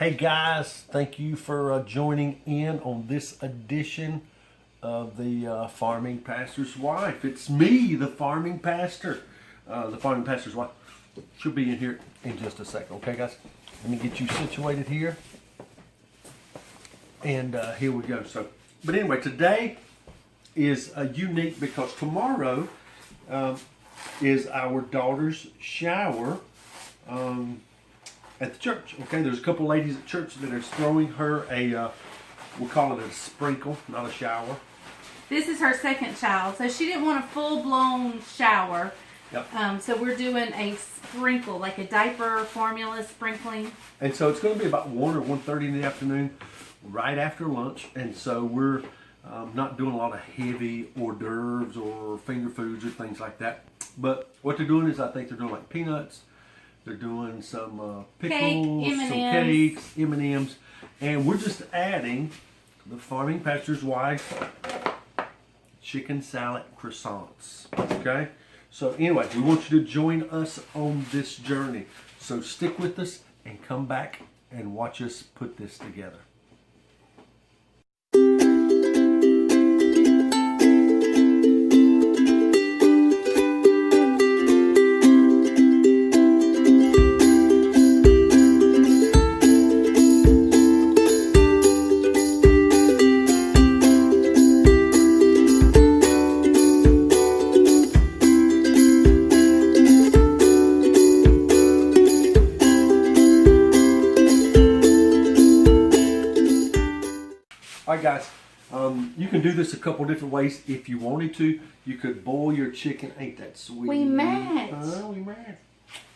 Hey guys, thank you for joining in on this edition of the Farming Pastor's Wife. It's me, the Farming Pastor. The Farming Pastor's Wife. She'll be in here in just a second. Okay guys, let me get you situated here. And here we go. But anyway, today is unique because tomorrow is our daughter's shower at the church. Okay, there's a couple ladies at church that are throwing her a, we'll call it a sprinkle, not a shower. This is her second child, so she didn't want a full-blown shower. Yep. So we're doing a sprinkle, like a diaper formula sprinkling. And so it's going to be about 1 or 1:30 in the afternoon, right after lunch. And so we're not doing a lot of heavy hors d'oeuvres or finger foods or things like that. But what they're doing is, I think they're doing like peanuts. They're doing some pickles, Cake, some cakes, M&Ms. And we're just adding the Farming Pastor's Wife chicken salad croissants. Okay? So anyway, we want you to join us on this journey. So stick with us and come back and watch us put this together. Alright guys, you can do this a couple different ways if you wanted to. You could boil your chicken. Ain't that sweet? We match. We match.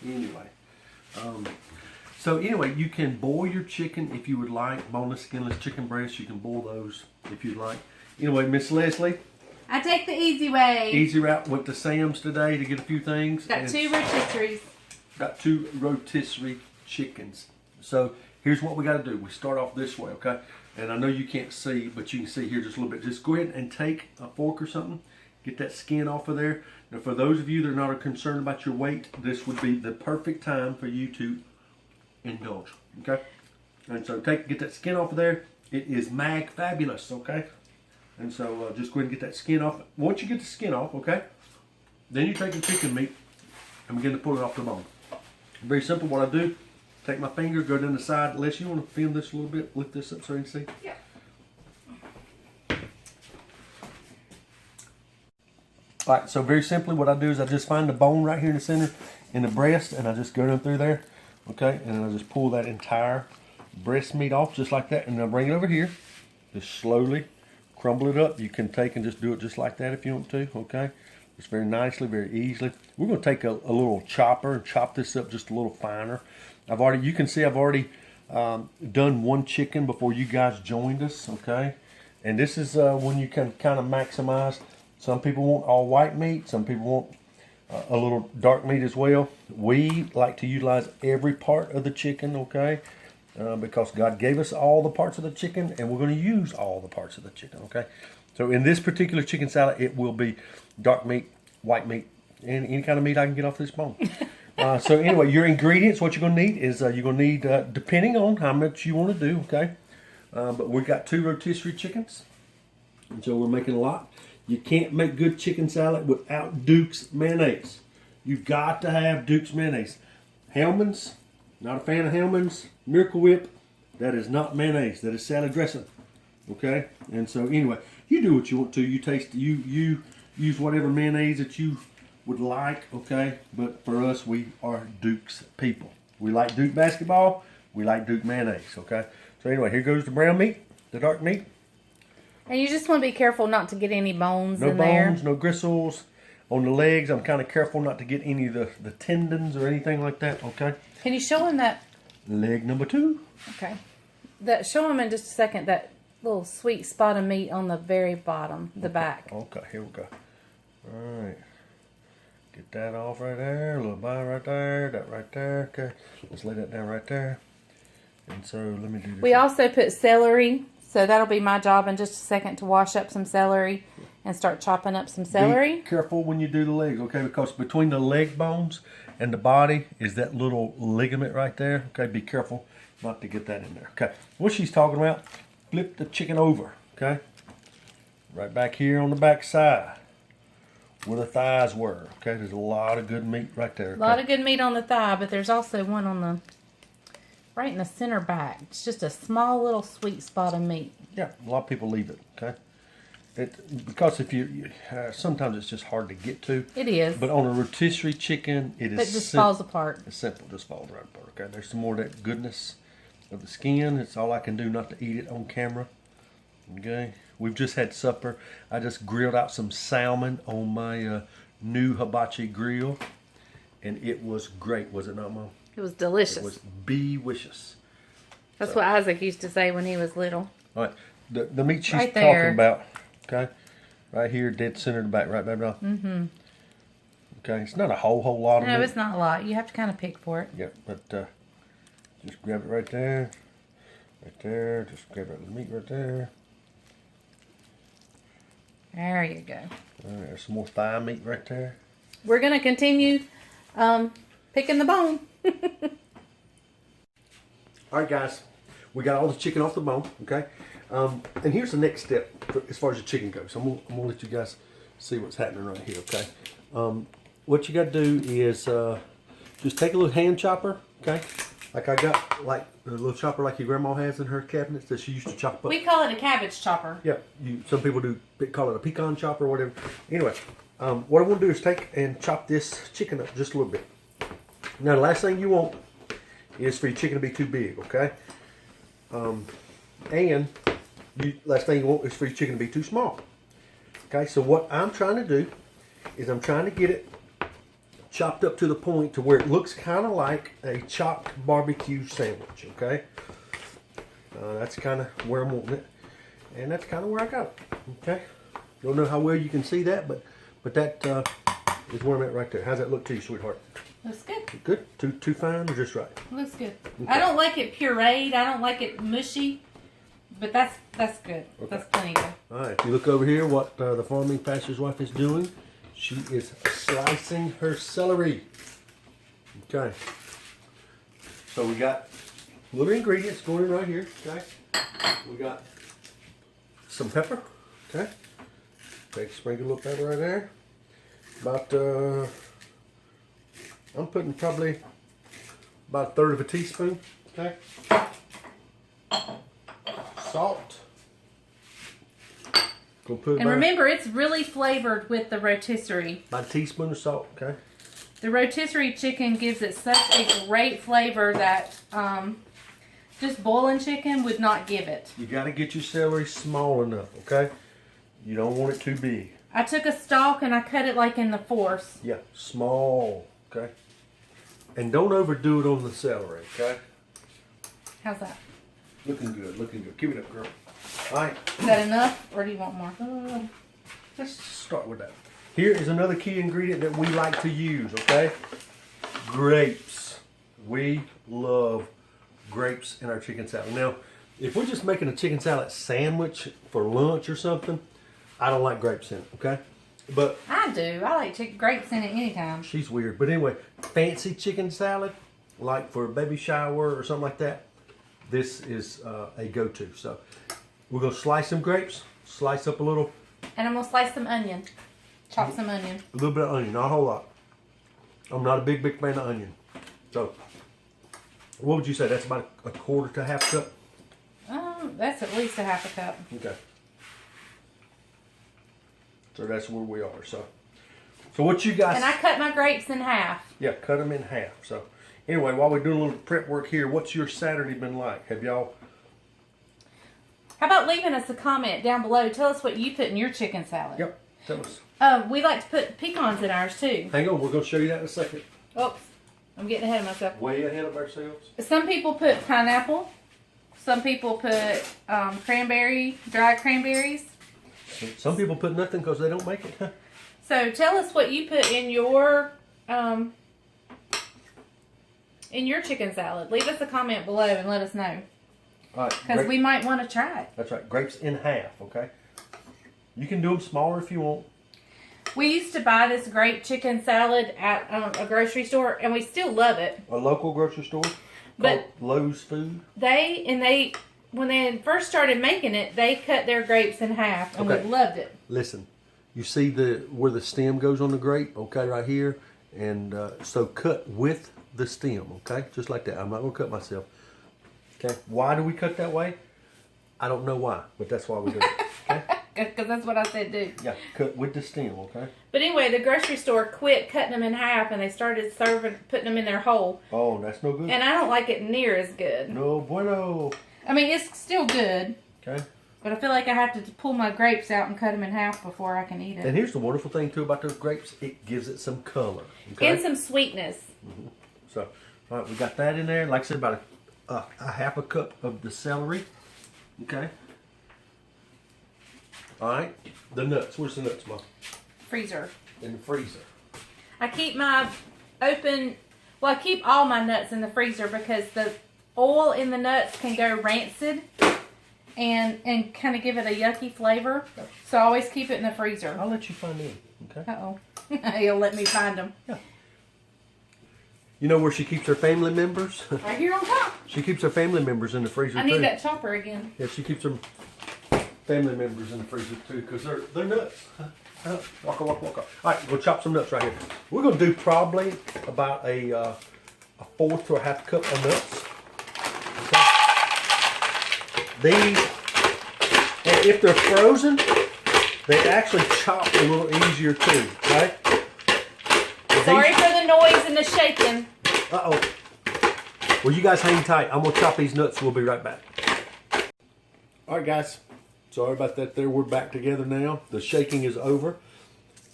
Anyway. So anyway, you can boil your chicken if you would like. Boneless, skinless chicken breasts. You can boil those if you'd like. Anyway, Miss Leslie. I take the easy way. Easy route. Went to Sam's today to get a few things. Got 2 rotisseries. Got 2 rotisserie chickens. So here's what we got to do. We start off this way, okay? And I know you can't see, but you can see here just a little bit. Just go ahead and take a fork or something. Get that skin off of there. Now for those of you that are not concerned about your weight, this would be the perfect time for you to indulge, okay? And so get that skin off of there. It is mag fabulous, okay? And so just go ahead and get that skin off. Once you get the skin off, okay, then you take the chicken meat and begin to pull it off the bone. Very simple. What I do, take my finger, go down the side. Les, you want to film this a little bit? Lift this up so you can see? Yeah. Alright, so very simply what I do is I just find the bone right here in the center, in the breast, and I just go down through there, okay? And then I just pull that entire breast meat off just like that, and then I bring it over here. Just slowly crumble it up. You can take and just do it just like that if you want to, okay? Just very nicely, very easily. We're going to take a little chopper and chop this up just a little finer. You can see I've already done 1 chicken before you guys joined us, okay? And this is when you can kind of maximize. Some people want all white meat. Some people want a little dark meat as well. We like to utilize every part of the chicken, okay? Because God gave us all the parts of the chicken, and we're going to use all the parts of the chicken, okay? So in this particular chicken salad, it will be dark meat, white meat, and any kind of meat I can get off this bone. So anyway, your ingredients, what you're going to need is you're going to need, depending on how much you want to do, okay? But we've got 2 rotisserie chickens, and so we're making a lot. You can't make good chicken salad without Duke's mayonnaise. You've got to have Duke's mayonnaise. Hellmann's, not a fan of Hellmann's. Miracle Whip, that is not mayonnaise. That is salad dressing, okay? And so anyway, you do what you want to. You taste, you use whatever mayonnaise that you would like, okay? But for us, we are Duke's people. We like Duke basketball. We like Duke mayonnaise, okay? So anyway, here goes the brown meat, the dark meat. And you just want to be careful not to get any bones in there. No bones, no gristles. On the legs, I'm kind of careful not to get any of the tendons or anything like that, okay? Can you show him that? Leg number 2. Okay. Show him in just a second that little sweet spot of meat on the very bottom, the back. Okay, here we go. All right. Get that off right there. A little bite right there. That right there. Okay. Let's lay that down right there. And so let me do this. We also put celery So that'll be my job in just a second to wash up some celery and start chopping up some celery. Be careful when you do the legs, okay? Because between the leg bones and the body is that little ligament right there. Okay, be careful not to get that in there. Okay, what she's talking about, flip the chicken over, okay? Right back here on the back side where the thighs were, okay? There's a lot of good meat right there. Okay? A lot of good meat on the thigh, but there's also one on the, right in the center back. It's just a small little sweet spot of meat. Yeah, a lot of people leave it, okay? Because if you sometimes it's just hard to get to. It is. But on a rotisserie chicken, it just falls apart. It's simple, just falls right apart. Okay, there's some more of that goodness of the skin. It's all I can do not to eat it on camera. Okay, we've just had supper. I just grilled out some salmon on my new hibachi grill, and it was great. Was it not, Mom? It was delicious. It was be-wicious. That's what Isaac used to say when he was little. All right, the meat she's Right there. talking about. Okay, right here, dead center in the back, right, baby doll? Mm-hmm. Okay, it's not a whole lot of meat. No, it's not a lot. You have to kind of pick for it. Yeah, but just grab it right there. Right there. Just grab that meat right there. There you go. All right, there's some more thigh meat right there. We're going to continue picking the bone. All right, guys. We got all the chicken off the bone, okay? And here's the next step as far as the chicken goes. I'm gonna let you guys see what's happening right here, okay? What you got to do is just take a little hand chopper, okay? Like I got, like a little chopper like your grandma has in her cabinets that she used to chop up. We call it a cabbage chopper. Yeah, some people do call it a pecan chopper or whatever. Anyway, what I want to do is take and chop this chicken up just a little bit. Now, the last thing you want is for your chicken to be too big, okay? And last thing you want is for your chicken to be too small. Okay, so what I'm trying to do is I'm trying to get it chopped up to the point to where it looks kind of like a chopped barbecue sandwich, okay? That's kind of where I'm wanting it. And that's kind of where I got it, okay? Don't know how well you can see that, but that is where I'm at right there. How's that look to you, sweetheart? Looks good. Good? Too fine or just right? Looks good. Okay. I don't like it pureed. I don't like it mushy. But that's good. Okay. That's plenty good. All right, if you look over here, what the farming pastor's wife is doing, she is slicing her celery. Okay. So we got little ingredients going in right here. Okay. We got some pepper. Okay. Take sprinkle a little pepper right there. About I'm putting probably about a third of a teaspoon. Okay. Salt. And remember, it's really flavored with the rotisserie. About a teaspoon of salt, okay? The rotisserie chicken gives it such a great flavor that just boiling chicken would not give it. You got to get your celery small enough, okay? You don't want it too big. I took a stalk and I cut it like in the fourths. Yeah, small, okay? And don't overdo it on the celery, okay? How's that? Looking good, looking good. Keep it up, girl. All right. Is that enough, or do you want more? Let's start with that. Here is another key ingredient that we like to use, okay? Grapes. We love grapes in our chicken salad. Now, if we're just making a chicken salad sandwich for lunch or something, I don't like grapes in it, okay? But I do. I like grapes in it anytime. she's weird. But anyway, fancy chicken salad, like for a baby shower or something like that, this is a go-to. So we're going to slice some grapes, slice up a little. And I'm going to slice some onion. Chop some onion. A little bit of onion, not a whole lot. I'm not a big fan of onion. So what would you say? That's about a quarter to half cup? That's at least a half a cup. Okay. So that's where we are. So what you guys... And I cut my grapes in half. Yeah, cut them in half. So anyway, while we're doing a little prep work here, what's your Saturday been like? Have y'all... How about leaving us a comment down below? Tell us what you put in your chicken salad. Yep, tell us. We like to put pecans in ours too. Hang on, we're going to show you that in a second. Oops, I'm getting ahead of myself. Way ahead of ourselves. Some people put pineapple. Some people put dried cranberries. Some people put nothing because they don't make it. So tell us what you put in your chicken salad. Leave us a comment below and let us know. All right. Because we might want to try it. That's right. Grapes in half, okay? You can do them smaller if you want. We used to buy this grape chicken salad at a grocery store, and we still love it. A local grocery store But called Lowe's Food. When they first started making it, they cut their grapes in half, and Okay. we loved it. Listen, you see where the stem goes on the grape, okay, right here? And so cut with the stem, okay? Just like that. I'm not going to cut myself. Okay? Why do we cut that way? I don't know why, but that's why we do it. Okay? Because that's what I said do. Yeah, cut with the stem, okay? But anyway, the grocery store quit cutting them in half, and they started putting them in their hole. Oh, that's no good. And I don't like it near as good. No bueno. I mean, it's still good. Okay? But I feel like I have to pull my grapes out and cut them in half before I can eat it. And here's the wonderful thing, too, about those grapes. It gives it some color. Okay? And some sweetness. Mm-hmm. So, all right, we got that in there. Like I said, about a half a cup of the celery. Okay? All right. The nuts. Where's the nuts, Mom? Freezer. In the freezer. I keep I keep all my nuts in the freezer because the oil in the nuts can go rancid and kind of give it a yucky flavor. So I always keep it in the freezer. I'll let you find them. Okay? Uh-oh. He'll let me find them. Yeah. You know where she keeps her family members? Right here on top. She keeps her family members in the freezer, I too. need that chopper again. Yeah, she keeps her family members in the freezer, too, because they're nuts. Walk. All right, we'll chop some nuts right here. We're going to do probably about a fourth to a half cup of nuts. Okay. These, and if they're frozen, they actually chop a little easier, too. Okay? Sorry for the noise and the shaking. Uh-oh. Well, you guys hang tight. I'm going to chop these nuts. We'll be right back. All right, guys. Sorry about that there. We're back together now. The shaking is over.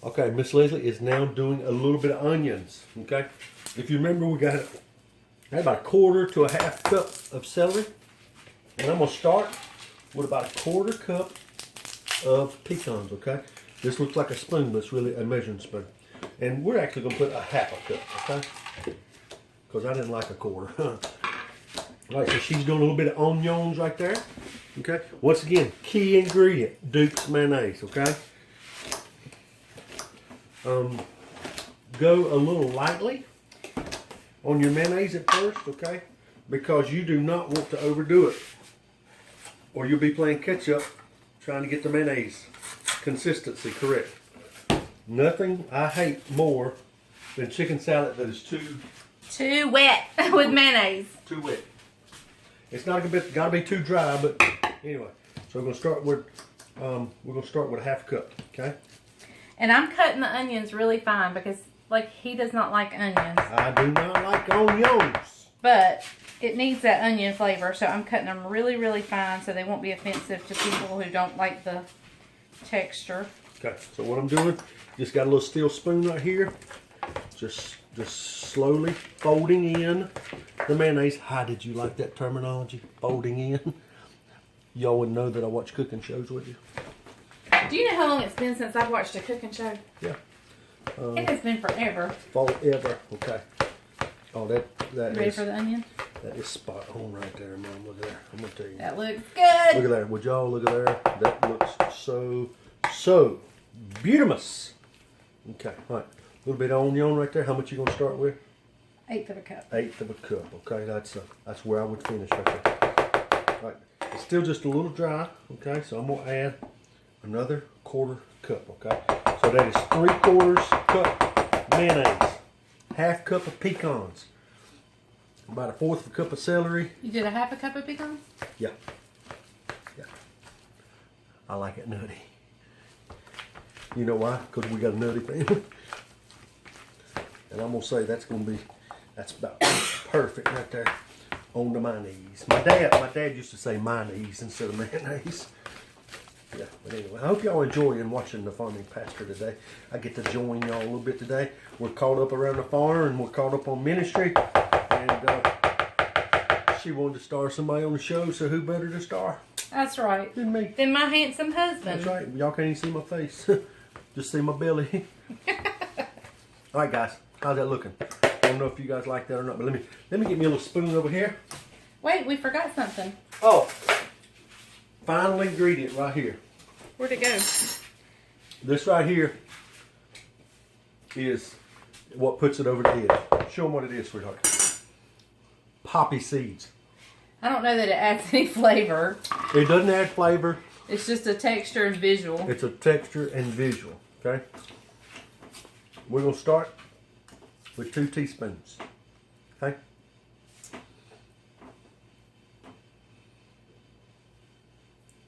Okay, Miss Leslie is now doing a little bit of onions. Okay? If you remember, we got about a quarter to a half cup of celery. And I'm going to start with about a quarter cup of pecans, okay? This looks like a spoon, but it's really a measuring spoon. And we're actually going to put a half a cup, okay? Because I didn't like a quarter. All right, so she's doing a little bit of onions right there. Okay. Once again, key ingredient, Duke's mayonnaise, okay? Go a little lightly on your mayonnaise at first, okay? Because you do not want to overdo it. Or you'll be playing catch up trying to get the mayonnaise consistency correct. Nothing I hate more than chicken salad that is Too wet with mayonnaise. too wet. It's not gotta be too dry, but anyway. So we're gonna start with a half cup, okay? And I'm cutting the onions really fine because, like, he does not like onions. I do not like onions. But it needs that onion flavor, so I'm cutting them really, really fine so they won't be offensive to people who don't like the texture. Okay, so what I'm doing, just got a little steel spoon right here. Just slowly folding in the mayonnaise. How did you like that terminology? Folding in. Y'all would know that I watch cooking shows with you. Do you know how long it's been since I've watched a cooking show? Yeah. It has been forever. Forever. Okay. Oh, that Ready is for the onion? that is spot on right there, Mom. Look at there. I'm gonna tell you. That looks Look good. at there. Would y'all look at there? That looks so beautiful. Okay. All right. A little bit of onion right there. How much you gonna start with? 1/8 of a cup. 1/8 of a cup. Okay, that's where I would finish right there. All right, it's still just a little dry. Okay, so I'm gonna add another quarter cup. Okay, so that is 3/4 cup mayonnaise, half cup of pecans, about a 1/4 of a cup of celery. You did a half a cup of pecans? Yeah. I like it nutty. You know why? Because we got a nutty family. And I'm going to say that's about perfect right there on the mayonnaise. My dad used to say mayonnaise instead of mayonnaise. Yeah, but anyway, I hope y'all enjoying watching the farming pastor today. I get to join y'all a little bit today. We're caught up around the farm and we're caught up on ministry. And she wanted to star somebody on the show, so who better to star That's right. than me? Then my handsome husband. That's right. Y'all can't even see my face. Just see my belly. All right, guys. How's that looking? I don't know if you guys like that or not, but let me get me a little spoon over here. Wait, we forgot something. Oh, final ingredient right here. Where'd it go? This right here is what puts it over the edge. Show them what it is, sweetheart. Poppy seeds. I don't know that it adds any flavor. It doesn't add flavor. It's just a texture and visual. It's a texture and visual, okay? We're going to start with 2 teaspoons, okay?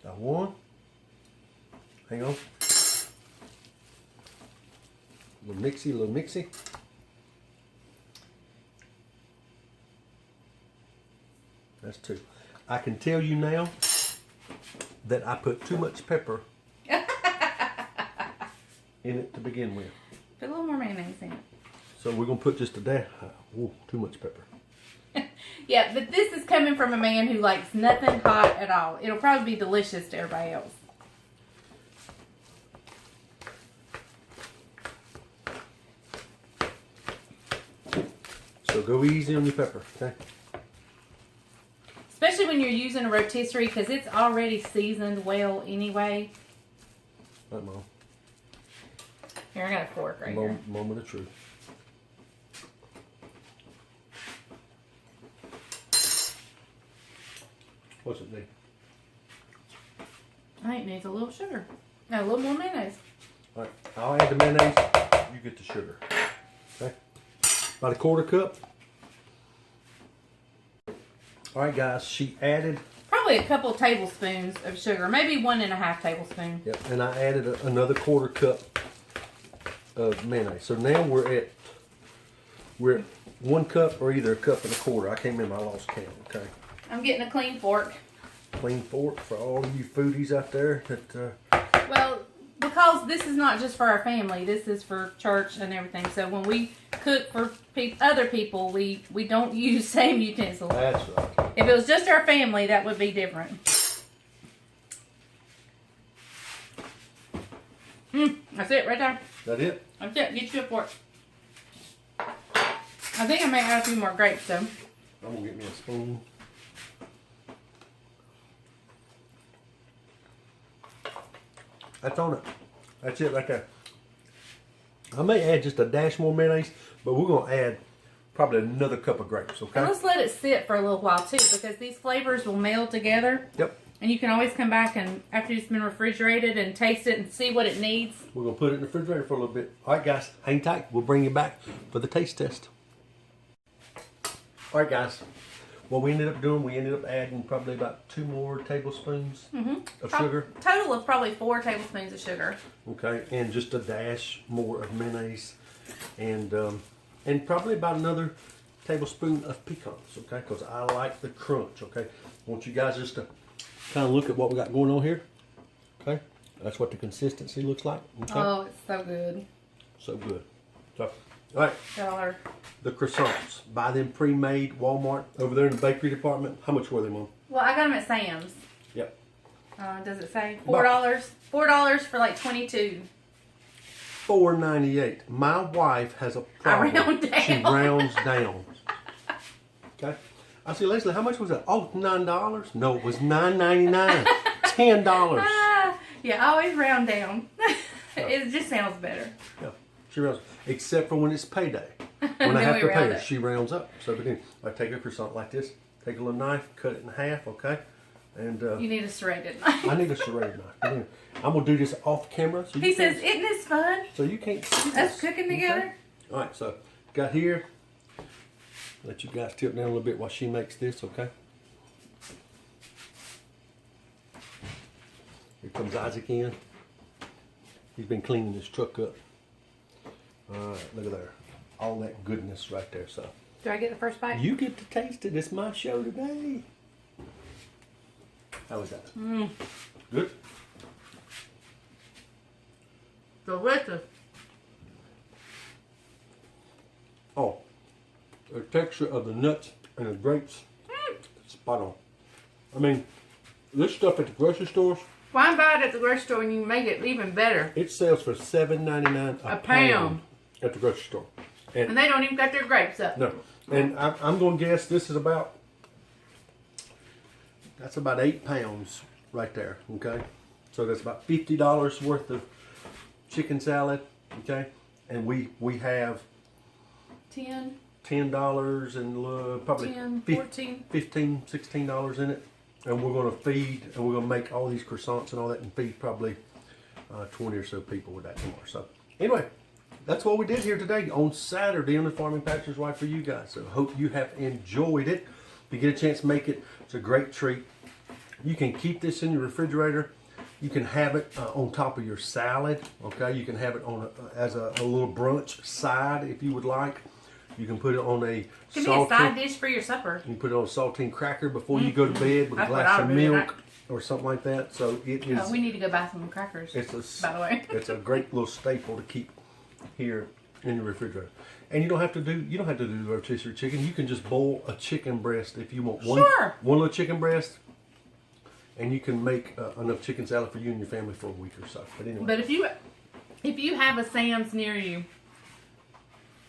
Got 1. Hang on. Little mixy. That's 2. I can tell you now that I put too much pepper in it to begin with. Put a little more mayonnaise in it. So we're going to put just a dash. Ooh, too much pepper. Yeah, but this is coming from a man who likes nothing hot at all. It'll probably be delicious to everybody else. So go easy on your pepper, okay? Especially when you're using a rotisserie because it's already seasoned well anyway. Right, Mom. Here, I got a fork right here. Moment of truth. What's it need? I think it needs a little sugar. And a little more mayonnaise. All right, I'll add the mayonnaise. You get the sugar. Okay? About a 1/4 cup. All right, guys. She added. Probably a couple tablespoons of sugar. Maybe 1.5 tablespoons. Yep, and I added another 1/4 cup of mayonnaise. So now we're at 1 cup or either 1.25 cups. I can't remember. I lost count. Okay. I'm getting a clean fork. Clean fork for all of you foodies out there that. Well, because this is not just for our family. This is for church and everything. So when we cook for other people, we don't use same utensils. That's right. If it was just our family, that would be different. That's it right there. That it? That's it. Get you a fork. I think I may add a few more grapes though. I'm gonna get me a spoon. That's on it. That's it right there. I may add just a dash more mayonnaise, but we're gonna add probably another cup of grapes, okay? And let's let it sit for a little while too, because these flavors will meld together. Yep. And you can always come back and after it's been refrigerated and taste it and see what it needs. We're gonna put it in the refrigerator for a little bit. All right, guys, hang tight. We'll bring you back for the taste test. All right, guys. What we ended up doing, we ended up adding probably about 2 more tablespoons of sugar. Total of probably 4 tablespoons of sugar. Okay, and just a dash more of mayonnaise, and probably about another tablespoon of pecans. Okay, because I like the crunch. Okay, I want you guys just to kind of look at what we got going on here. Okay, that's what the consistency looks like. Okay? Oh, it's so good. So good. So, all right. Got all our... The croissants. Buy them pre-made, Walmart, over there in the bakery department. How much were they, Mom? Well, I got them at Sam's. Yep. Does it say $4? $4 for like 22. $4.98. My wife has a problem. I round down. She rounds down. Okay. I see, Leslie, how much was that? Oh, $9? No, it was $9.99. $10. Yeah, I always round down. It just sounds better. Yeah, she rounds. Except for when it's payday. When I have to pay her, she rounds up. So begin. I take a croissant like this, take a little knife, cut it in half, okay? And you need a serrated knife. I need a serrated knife. Begin. I'm gonna do this off camera. So he says, "Isn't this fun?" So you can't see us this, cooking together. Okay? All right, so got here. Let you guys tilt down a little bit while she makes this, okay? Here comes Isaac in. He's been cleaning his truck up. All right, look at there. All that goodness right there, so. Do I get the first bite? You get to taste it. It's my show today. How was that? Good? Delicious. Oh, the texture of the nuts and the grapes, spot on. I mean, this stuff at the grocery stores. Why buy it at the grocery store and you make it even better? It sells for $7.99 a pound at the grocery store. And they don't even got their grapes up. No. And I'm going to guess this is about That's about 8 pounds right there, okay? So that's about $50 worth of chicken salad, okay? And we have 10. $10 and probably 10, 14. $15, $16 in it. And we're going to feed, and we're going to make all these croissants and all that and feed probably 20 or so people with that tomorrow. So anyway, that's what we did here today on Saturday on the Farming Pastor's Wife for you guys. So hope you have enjoyed it. If you get a chance, make it. It's a great treat. You can keep this in your refrigerator. You can have it on top of your salad. Okay, you can have it on as a little brunch side if you would like. You can put it on a Could be a side dish for your supper. You can put it on a saltine cracker before you go to bed with a glass of milk or something like that. So it is. Oh, we need to go buy some crackers. By the way, it's a great little staple to keep here in your refrigerator. And you don't have to do the rotisserie chicken. You can just boil a chicken breast if you want one little chicken breast, and you can make enough chicken salad for you and your family for a week or so. But anyway. But if you have a Sam's near you,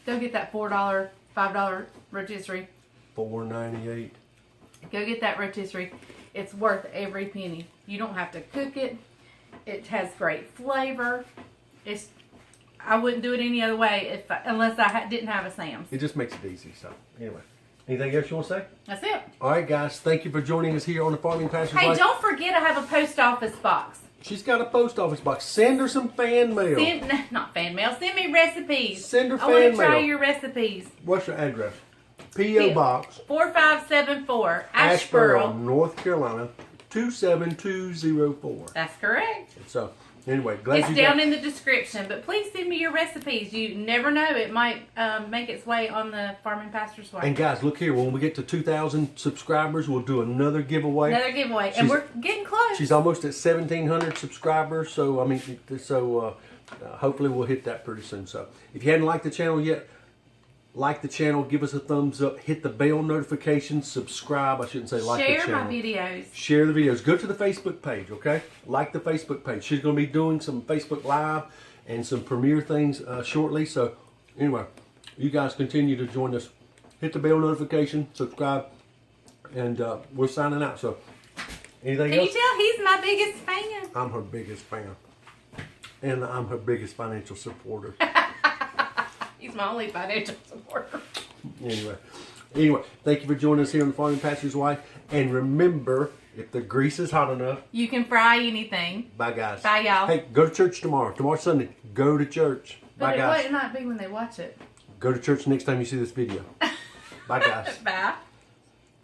go get that $4, $5 rotisserie. $4.98. Go get that rotisserie. It's worth every penny. You don't have to cook it. It has great flavor. I wouldn't do it any other way unless I didn't have a Sam's. It just makes it easy. So anyway, anything else you want to say? That's it. All right, guys. Thank you for joining us here on the Farming Pastor's Wife. Hey, don't forget I have a post office box. She's got a post office box. Send her some fan mail. Not fan mail. Send me recipes. Send her fan mail. I want to try mail. your recipes. What's your address? P.O. Box 4574 Asheboro, North Carolina 27204. That's correct. So anyway, glad it's down in the description, but please send me your recipes. You never know, it might make its way on the Farming Pastor's Wife. And guys, look here, when we get to 2,000 subscribers, we'll do another giveaway. And we're getting close. She's almost at 1,700 subscribers, so I mean, hopefully we'll hit that pretty soon. So if you hadn't liked the channel yet, like the channel, give us a thumbs up, hit the bell notification, subscribe. I shouldn't say like the channel. Share my videos. Share the videos. Go to the Facebook page, okay? Like the Facebook page. She's going to be doing some Facebook Live and some premiere things shortly. So anyway, you guys continue to join us. Hit the bell notification, subscribe, and we're signing out. So anything else? Can you tell he's my biggest fan? I'm her biggest fan. And I'm her biggest financial supporter. He's my only financial supporter. Anyway, thank you for joining us here on the Farming Pastor's Wife. And remember, if the grease is hot enough, you can fry anything. Bye, guys. Bye, y'all. Hey, go to church tomorrow. Tomorrow's Sunday. Go to church. Bye, guys. But it might be when they watch it. Go to church next time you see this video. Bye, guys. Bye.